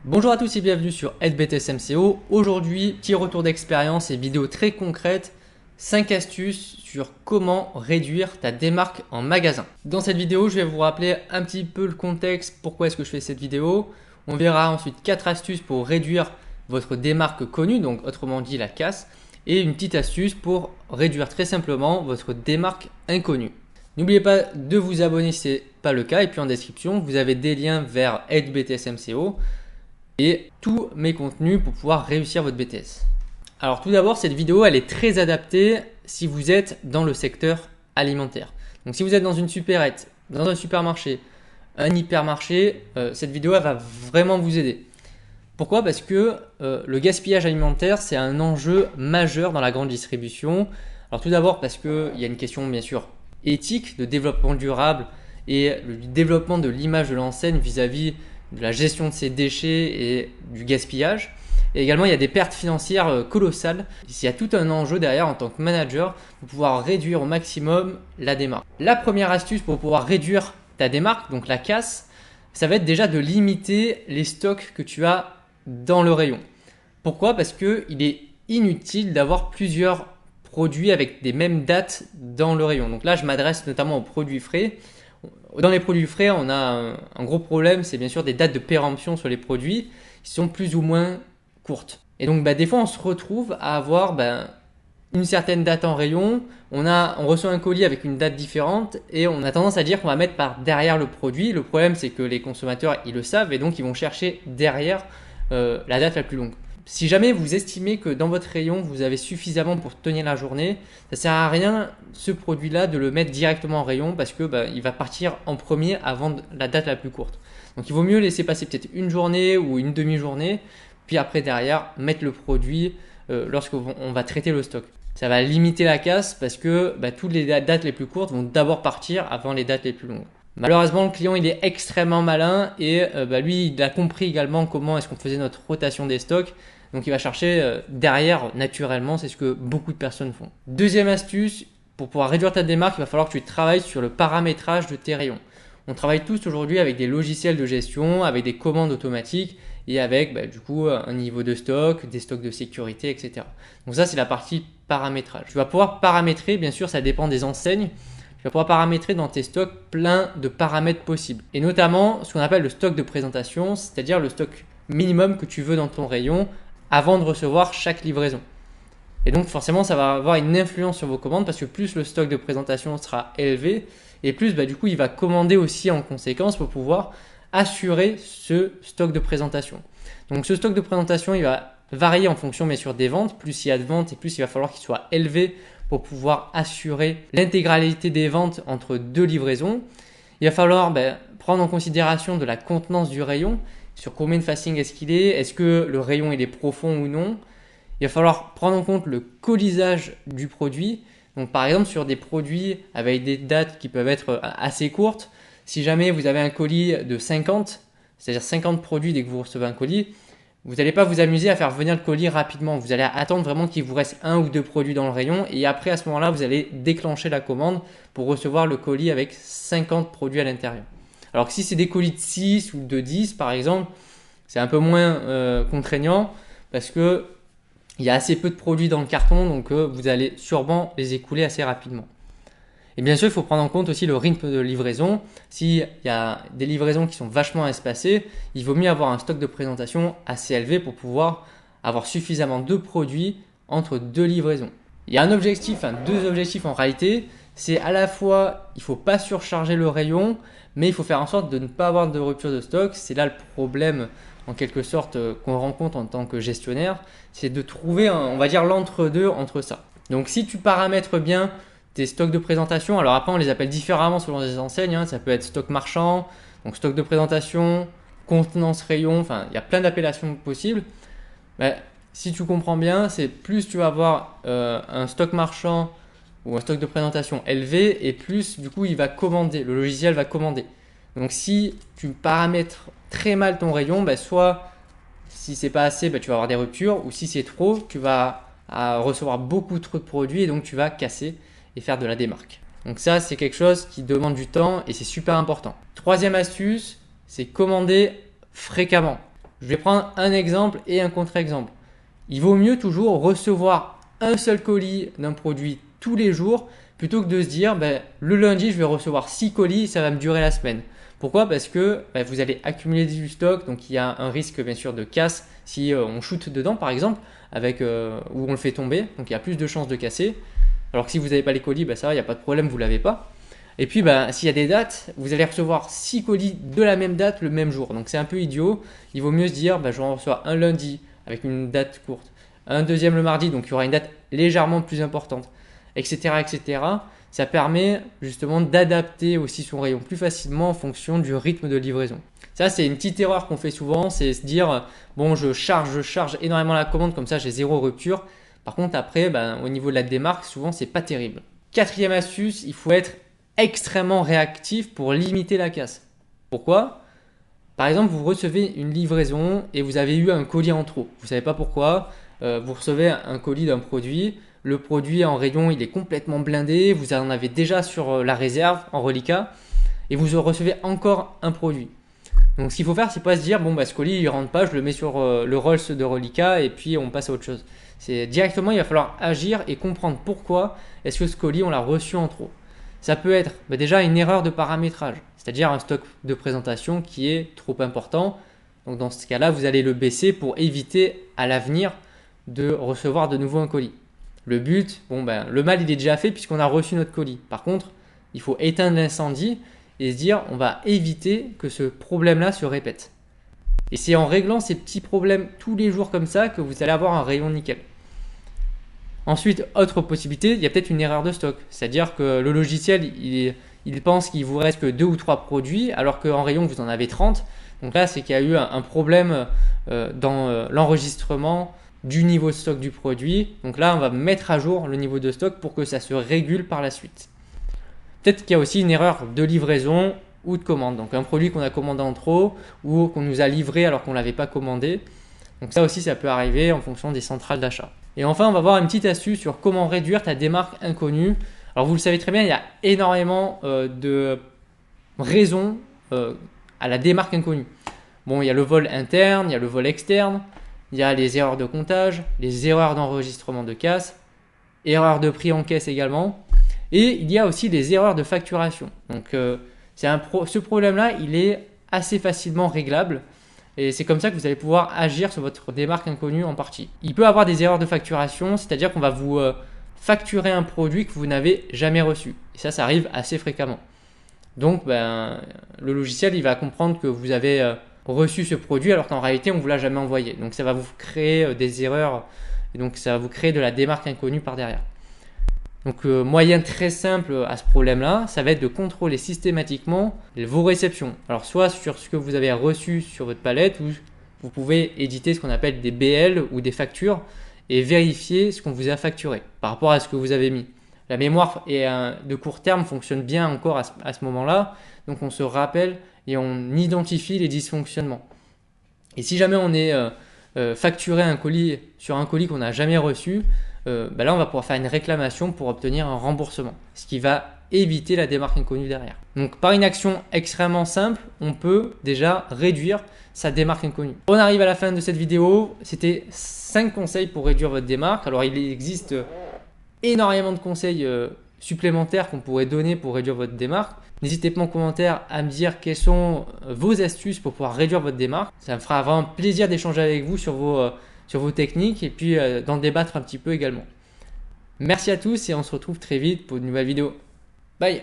Bonjour à tous et bienvenue sur SBTS MCO. Aujourd'hui, petit retour d'expérience et vidéo très concrète, 5 astuces sur comment réduire ta démarque en magasin. Dans cette vidéo, je vais vous rappeler un petit peu le contexte, pourquoi est-ce que je fais cette vidéo. On verra ensuite 4 astuces pour réduire votre démarque connue, donc autrement dit la casse, et une petite astuce pour réduire très simplement votre démarque inconnue. N'oubliez pas de vous abonner si ce n'est pas le cas, et puis en description, vous avez des liens vers SBTS MCO et tous mes contenus pour pouvoir réussir votre BTS. Alors tout d'abord, cette vidéo elle est très adaptée si vous êtes dans le secteur alimentaire. Donc si vous êtes dans une supérette, dans un supermarché, un hypermarché, cette vidéo elle va vraiment vous aider. Pourquoi? Parce que le gaspillage alimentaire c'est un enjeu majeur dans la grande distribution. Alors tout d'abord parce qu'il y a une question bien sûr éthique de développement durable et le développement de l'image de l'enseigne vis-à-vis de la gestion de ces déchets et du gaspillage. Et également, il y a des pertes financières colossales. Il y a tout un enjeu derrière en tant que manager pour pouvoir réduire au maximum la démarque. La première astuce pour pouvoir réduire ta démarque, donc la casse, ça va être déjà de limiter les stocks que tu as dans le rayon. Pourquoi? Parce qu'il est inutile d'avoir plusieurs produits avec des mêmes dates dans le rayon. Donc là, je m'adresse notamment aux produits frais. Dans les produits frais, on a un gros problème, c'est bien sûr des dates de péremption sur les produits qui sont plus ou moins courtes. Et donc des fois on se retrouve à avoir une certaine date en rayon, on reçoit un colis avec une date différente et on a tendance à dire qu'on va mettre par derrière le produit. Le problème c'est que les consommateurs ils le savent et donc ils vont chercher derrière la date la plus longue. Si jamais vous estimez que dans votre rayon, vous avez suffisamment pour tenir la journée, ça ne sert à rien ce produit-là de le mettre directement en rayon parce que il va partir en premier avant la date la plus courte. Donc il vaut mieux laisser passer peut-être une journée ou une demi-journée, puis après derrière mettre le produit lorsqu'on va traiter le stock. Ça va limiter la casse parce que toutes les dates les plus courtes vont d'abord partir avant les dates les plus longues. Malheureusement, le client il est extrêmement malin et lui il a compris également comment est-ce qu'on faisait notre rotation des stocks. Donc il va chercher derrière naturellement, c'est ce que beaucoup de personnes font. Deuxième astuce, pour pouvoir réduire ta démarque, il va falloir que tu travailles sur le paramétrage de tes rayons. On travaille tous aujourd'hui avec des logiciels de gestion, avec des commandes automatiques et avec du coup un niveau de stock, des stocks de sécurité, etc. Donc ça c'est la partie paramétrage. Tu vas pouvoir paramétrer, bien sûr ça dépend des enseignes. Tu vas pouvoir paramétrer dans tes stocks plein de paramètres possibles. Et notamment ce qu'on appelle le stock de présentation, c'est-à-dire le stock minimum que tu veux dans ton rayon avant de recevoir chaque livraison. Et donc forcément ça va avoir une influence sur vos commandes parce que plus le stock de présentation sera élevé et plus du coup il va commander aussi en conséquence pour pouvoir assurer ce stock de présentation. Donc ce stock de présentation il va varier en fonction bien sûr des ventes, plus il y a de ventes et plus il va falloir qu'il soit élevé pour pouvoir assurer l'intégralité des ventes entre deux livraisons. Il va falloir prendre en considération de la contenance du rayon, sur combien de facing est-ce que le rayon il est profond ou non. Il va falloir prendre en compte le colisage du produit. Donc par exemple sur des produits avec des dates qui peuvent être assez courtes, si jamais vous avez un colis de 50, c'est-à-dire 50 produits dès que vous recevez un colis, vous n'allez pas vous amuser à faire venir le colis rapidement. Vous allez attendre vraiment qu'il vous reste un ou deux produits dans le rayon et après à ce moment-là, vous allez déclencher la commande pour recevoir le colis avec 50 produits à l'intérieur. Alors que si c'est des colis de 6 ou de 10 par exemple, c'est un peu moins contraignant parce que il y a assez peu de produits dans le carton donc vous allez sûrement les écouler assez rapidement. Et bien sûr, il faut prendre en compte aussi le rythme de livraison. S'il y a des livraisons qui sont vachement espacées, il vaut mieux avoir un stock de présentation assez élevé pour pouvoir avoir suffisamment de produits entre deux livraisons. Il y a deux objectifs en réalité. C'est à la fois, il ne faut pas surcharger le rayon, mais il faut faire en sorte de ne pas avoir de rupture de stock. C'est là le problème en quelque sorte qu'on rencontre en tant que gestionnaire. C'est de trouver, on va dire, l'entre-deux entre ça. Donc si tu paramètres bien tes stocks de présentation, alors après on les appelle différemment selon les enseignes, ça peut être stock marchand, donc stock de présentation, contenance rayon, enfin il y a plein d'appellations possibles. Si tu comprends bien, c'est plus tu vas avoir un stock marchand ou un stock de présentation élevé et plus du coup il va commander, le logiciel va commander. Donc si tu paramètres très mal ton rayon, soit si c'est pas assez, tu vas avoir des ruptures ou si c'est trop, tu vas recevoir beaucoup trop de produits et donc tu vas casser et faire de la démarque. Donc ça, c'est quelque chose qui demande du temps et c'est super important. Troisième astuce, c'est commander fréquemment. Je vais prendre un exemple et un contre-exemple. Il vaut mieux toujours recevoir un seul colis d'un produit tous les jours plutôt que de se dire le lundi je vais recevoir 6 colis, ça va me durer la semaine. Pourquoi? Parce que vous allez accumuler du stock, donc il y a un risque bien sûr de casse si on shoot dedans par exemple, où on le fait tomber, donc il y a plus de chances de casser. Alors que si vous n'avez pas les colis, ça va, il n'y a pas de problème, vous ne l'avez pas. Et puis s'il y a des dates, vous allez recevoir 6 colis de la même date le même jour. Donc c'est un peu idiot, il vaut mieux se dire je vais en recevoir un lundi avec une date courte, un deuxième le mardi, donc il y aura une date légèrement plus importante, etc. etc. Ça permet justement d'adapter aussi son rayon plus facilement en fonction du rythme de livraison. Ça, c'est une petite erreur qu'on fait souvent, c'est se dire bon, je charge énormément la commande, comme ça j'ai zéro rupture. Par contre, après, au niveau de la démarque, souvent, c'est pas terrible. Quatrième astuce, il faut être extrêmement réactif pour limiter la casse. Pourquoi? Par exemple, vous recevez une livraison et vous avez eu un colis en trop. Vous ne savez pas pourquoi. Vous recevez un colis d'un produit. Le produit en rayon, il est complètement blindé. Vous en avez déjà sur la réserve en reliquat. Et vous recevez encore un produit. Donc, ce qu'il faut faire, c'est pas se dire, ce colis, il ne rentre pas, je le mets sur le Rolls de reliquat et puis on passe à autre chose. C'est directement, il va falloir agir et comprendre pourquoi est-ce que ce colis, on l'a reçu en trop. Ça peut être déjà une erreur de paramétrage, c'est-à-dire un stock de présentation qui est trop important. Donc dans ce cas-là, vous allez le baisser pour éviter à l'avenir de recevoir de nouveau un colis. Le but, le mal il est déjà fait puisqu'on a reçu notre colis. Par contre, il faut éteindre l'incendie et se dire on va éviter que ce problème-là se répète. Et c'est en réglant ces petits problèmes tous les jours comme ça que vous allez avoir un rayon nickel. Ensuite, autre possibilité, il y a peut-être une erreur de stock. C'est-à-dire que le logiciel, il pense qu'il vous reste que 2 ou 3 produits, alors qu'en rayon, vous en avez 30. Donc là, c'est qu'il y a eu un problème dans l'enregistrement du niveau de stock du produit. Donc là, on va mettre à jour le niveau de stock pour que ça se régule par la suite. Peut-être qu'il y a aussi une erreur de livraison ou de commande. Donc un produit qu'on a commandé en trop ou qu'on nous a livré alors qu'on ne l'avait pas commandé. Donc ça aussi, ça peut arriver en fonction des centrales d'achat. Et enfin, on va voir une petite astuce sur comment réduire ta démarque inconnue. Alors vous le savez très bien, il y a énormément de raisons à la démarque inconnue. Bon, il y a le vol interne, il y a le vol externe, il y a les erreurs de comptage, les erreurs d'enregistrement de casse, erreurs de prix en caisse également. Et il y a aussi les erreurs de facturation. Donc ce problème-là, il est assez facilement réglable. Et c'est comme ça que vous allez pouvoir agir sur votre démarque inconnue en partie. Il peut y avoir des erreurs de facturation, c'est-à-dire qu'on va vous facturer un produit que vous n'avez jamais reçu. Et ça arrive assez fréquemment. Donc, le logiciel, il va comprendre que vous avez reçu ce produit alors qu'en réalité, on ne vous l'a jamais envoyé. Donc, ça va vous créer des erreurs et donc ça va vous créer de la démarque inconnue par derrière. Donc, moyen très simple à ce problème-là, ça va être de contrôler systématiquement vos réceptions. Alors, soit sur ce que vous avez reçu sur votre palette, ou vous pouvez éditer ce qu'on appelle des BL ou des factures et vérifier ce qu'on vous a facturé par rapport à ce que vous avez mis. La mémoire de court terme fonctionne bien encore à ce moment-là, donc on se rappelle et on identifie les dysfonctionnements. Et si jamais on est facturé un colis sur un colis qu'on n'a jamais reçu, là on va pouvoir faire une réclamation pour obtenir un remboursement, ce qui va éviter la démarque inconnue derrière. Donc par une action extrêmement simple, on peut déjà réduire sa démarque inconnue. On arrive à la fin de cette vidéo, c'était 5 conseils pour réduire votre démarque. Alors il existe énormément de conseils supplémentaires qu'on pourrait donner pour réduire votre démarque. N'hésitez pas en commentaire à me dire quelles sont vos astuces pour pouvoir réduire votre démarque. Ça me fera vraiment plaisir d'échanger avec vous sur vos techniques et puis d'en débattre un petit peu également. Merci à tous et on se retrouve très vite pour une nouvelle vidéo. Bye!